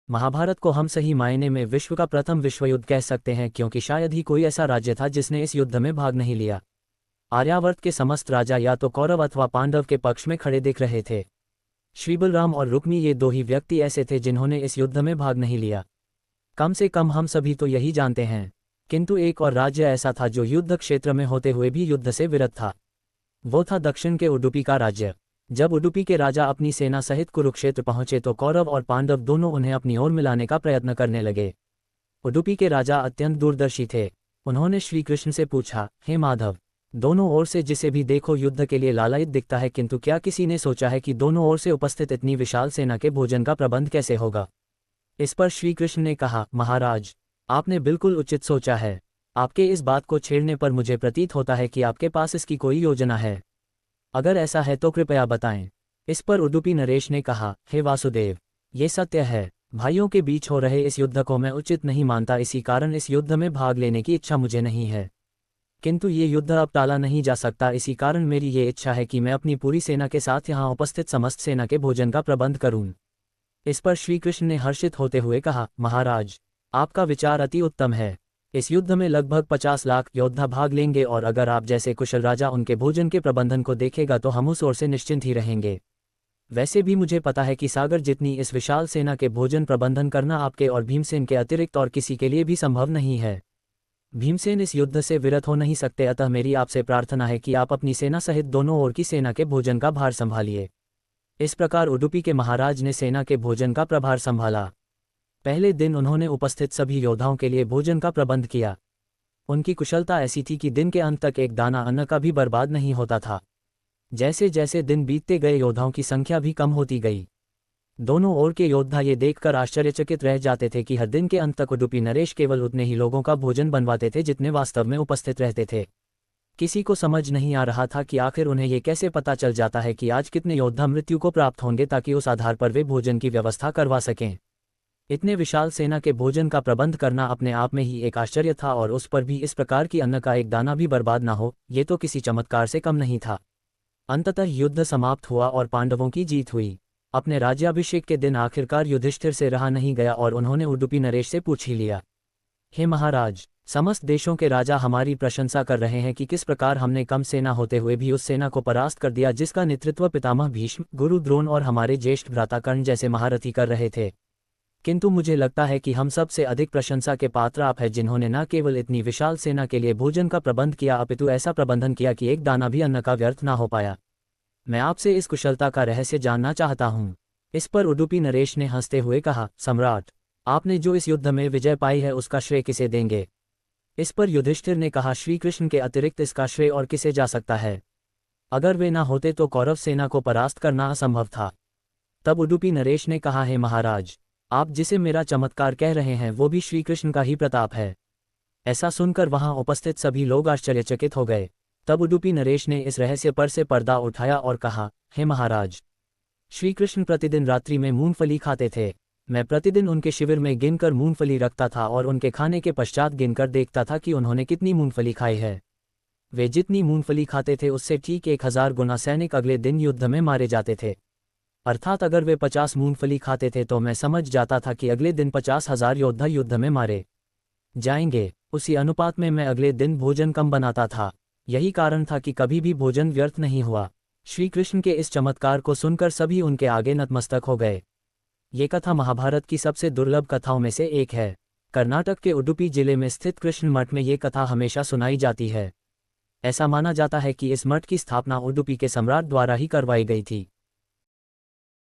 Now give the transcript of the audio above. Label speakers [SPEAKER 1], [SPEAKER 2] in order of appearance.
[SPEAKER 1] महाभारत को हम सही मायने में विश्व का प्रथम विश्वयुद्ध कह सकते हैं, क्योंकि शायद ही कोई ऐसा राज्य था जिसने इस युद्ध में भाग नहीं लिया। आर्यावर्त के समस्त राजा या तो कौरव अथवा पांडव के पक्ष में खड़े दिख रहे थे। श्री बलराम और रुक्मी ये दो ही व्यक्ति ऐसे थे जिन्होंने इस युद्ध में भाग नहीं लिया। कम से कम हम सभी तो यही जानते हैं। किंतु एक और राज्य ऐसा था जो युद्ध क्षेत्र में होते हुए भी युद्ध से विरत था। वो था दक्षिण के उडुपी का राज्य। जब उडुपी के राजा अपनी सेना सहित कुरुक्षेत्र पहुंचे तो कौरव और पांडव दोनों उन्हें अपनी ओर मिलाने का प्रयत्न करने लगे। उडुपी के राजा अत्यंत दूरदर्शी थे। उन्होंने श्री कृष्ण से पूछा, हे माधव, दोनों ओर से जिसे भी देखो युद्ध के लिए लालायित दिखता है, किंतु क्या किसी ने सोचा है कि दोनों ओर से उपस्थित इतनी विशाल सेना के भोजन का प्रबंध कैसे होगा? इस पर श्री कृष्ण ने कहा, महाराज, आपने बिल्कुल उचित सोचा है। आपके इस बात को छेड़ने पर मुझे प्रतीत होता है कि आपके पास इसकी कोई योजना है। अगर ऐसा है तो कृपया बताएं। इस पर उडुपी नरेश ने कहा, हे वासुदेव, ये सत्य है। भाइयों के बीच हो रहे इस युद्ध को मैं उचित नहीं मानता, इसी कारण इस युद्ध में भाग लेने की इच्छा मुझे नहीं है। किंतु ये युद्ध अब टाला नहीं जा सकता, इसी कारण मेरी ये इच्छा है कि मैं अपनी पूरी सेना के साथ यहाँ उपस्थित समस्त सेना के भोजन का प्रबंध करूं। इस पर श्री कृष्ण ने हर्षित होते हुए कहा, महाराज, आपका विचार अति उत्तम है। इस युद्ध में लगभग 50 लाख योद्धा भाग लेंगे और अगर आप जैसे कुशल राजा उनके भोजन के प्रबंधन को देखेगा तो हम उस ओर से निश्चिंत ही रहेंगे। वैसे भी मुझे पता है कि सागर जितनी इस विशाल सेना के भोजन प्रबंधन करना आपके और भीमसेन के अतिरिक्त और किसी के लिए भी संभव नहीं है। भीमसेन इस युद्ध से विरत हो नहीं सकते, अतः मेरी आपसे प्रार्थना है कि आप अपनी सेना सहित दोनों ओर की सेना के भोजन का भार संभालिए। इस प्रकार उडुपी के महाराज ने सेना के भोजन का प्रभार संभाला। पहले दिन उन्होंने उपस्थित सभी योद्धाओं के लिए भोजन का प्रबंध किया। उनकी कुशलता ऐसी थी कि दिन के अंत तक एक दाना अन्न का भी बर्बाद नहीं होता था। जैसे जैसे दिन बीतते गए योद्धाओं की संख्या भी कम होती गई। दोनों ओर के योद्धा ये देखकर आश्चर्यचकित रह जाते थे कि हर दिन के अंत तक उडुपी नरेश केवल उतने ही लोगों का भोजन बनवाते थे जितने वास्तव में उपस्थित रहते थे। किसी को समझ नहीं आ रहा था कि आखिर उन्हें ये कैसे पता चल जाता है कि आज कितने योद्धा मृत्यु को प्राप्त होंगे, ताकि उस आधार पर वे भोजन की व्यवस्था करवा सकें। इतने विशाल सेना के भोजन का प्रबंध करना अपने आप में ही एक आश्चर्य था, और उस पर भी इस प्रकार की अन्न का एक दाना भी बर्बाद ना हो, ये तो किसी चमत्कार से कम नहीं था। अंततः युद्ध समाप्त हुआ और पांडवों की जीत हुई। अपने राज्याभिषेक के दिन आखिरकार युधिष्ठिर से रहा नहीं गया और उन्होंने उडुपी नरेश से पूछ ही लिया, हे महाराज, समस्त देशों के राजा हमारी प्रशंसा कर रहे हैं कि किस प्रकार हमने कम सेना होते हुए भी उस सेना को परास्त कर दिया जिसका नेतृत्व पितामह भीष्म, गुरु द्रोण और हमारे ज्येष्ठ भ्राता कर्ण जैसे महारथी कर रहे थे। किंतु मुझे लगता है कि हम सबसे अधिक प्रशंसा के पात्र आप हैं, जिन्होंने न केवल इतनी विशाल सेना के लिए भोजन का प्रबंध किया, अपितु ऐसा प्रबंधन किया कि एक दाना भी अन्न का व्यर्थ ना हो पाया। मैं आपसे इस कुशलता का रहस्य जानना चाहता हूँ। इस पर उडुपी नरेश ने हंसते हुए कहा, सम्राट, आपने जो इस युद्ध में विजय पाई है उसका श्रेय किसे देंगे? इस पर युधिष्ठिर ने कहा, श्री कृष्ण के अतिरिक्त इसका श्रेय और किसे जा सकता है? अगर वे ना होते तो कौरव सेना को परास्त करना असंभव था। तब उडुपी नरेश ने कहा, हे महाराज, आप जिसे मेरा चमत्कार कह रहे हैं वो भी श्री कृष्ण का ही प्रताप है। ऐसा सुनकर वहां उपस्थित सभी लोग आश्चर्यचकित हो गए। तब उडुपी नरेश ने इस रहस्य पर से पर्दा उठाया और कहा, हे महाराज, श्री कृष्ण प्रतिदिन रात्रि में मूंगफली खाते थे। मैं प्रतिदिन उनके शिविर में गिनकर मूंगफली रखता था और उनके खाने के पश्चात गिनकर देखता था कि उन्होंने कितनी मूंगफली खाई है। वे जितनी मूंगफली खाते थे उससे ठीक 1000 गुना सैनिक अगले दिन युद्ध में मारे जाते थे। अर्थात अगर वे 50 मूंगफली खाते थे तो मैं समझ जाता था कि अगले दिन 50,000 योद्धा युद्ध में मारे जाएंगे। उसी अनुपात में मैं अगले दिन भोजन कम बनाता था। यही कारण था कि कभी भी भोजन व्यर्थ नहीं हुआ। श्री कृष्ण के इस चमत्कार को सुनकर सभी उनके आगे नतमस्तक हो गए। ये कथा महाभारत की सबसे दुर्लभ कथाओं में से एक है। कर्नाटक के उडुपी जिले में स्थित कृष्ण मठ में ये कथा हमेशा सुनाई जाती है। ऐसा माना जाता है कि इस मठ की स्थापना उडुपी के सम्राट द्वारा ही करवाई गई थी।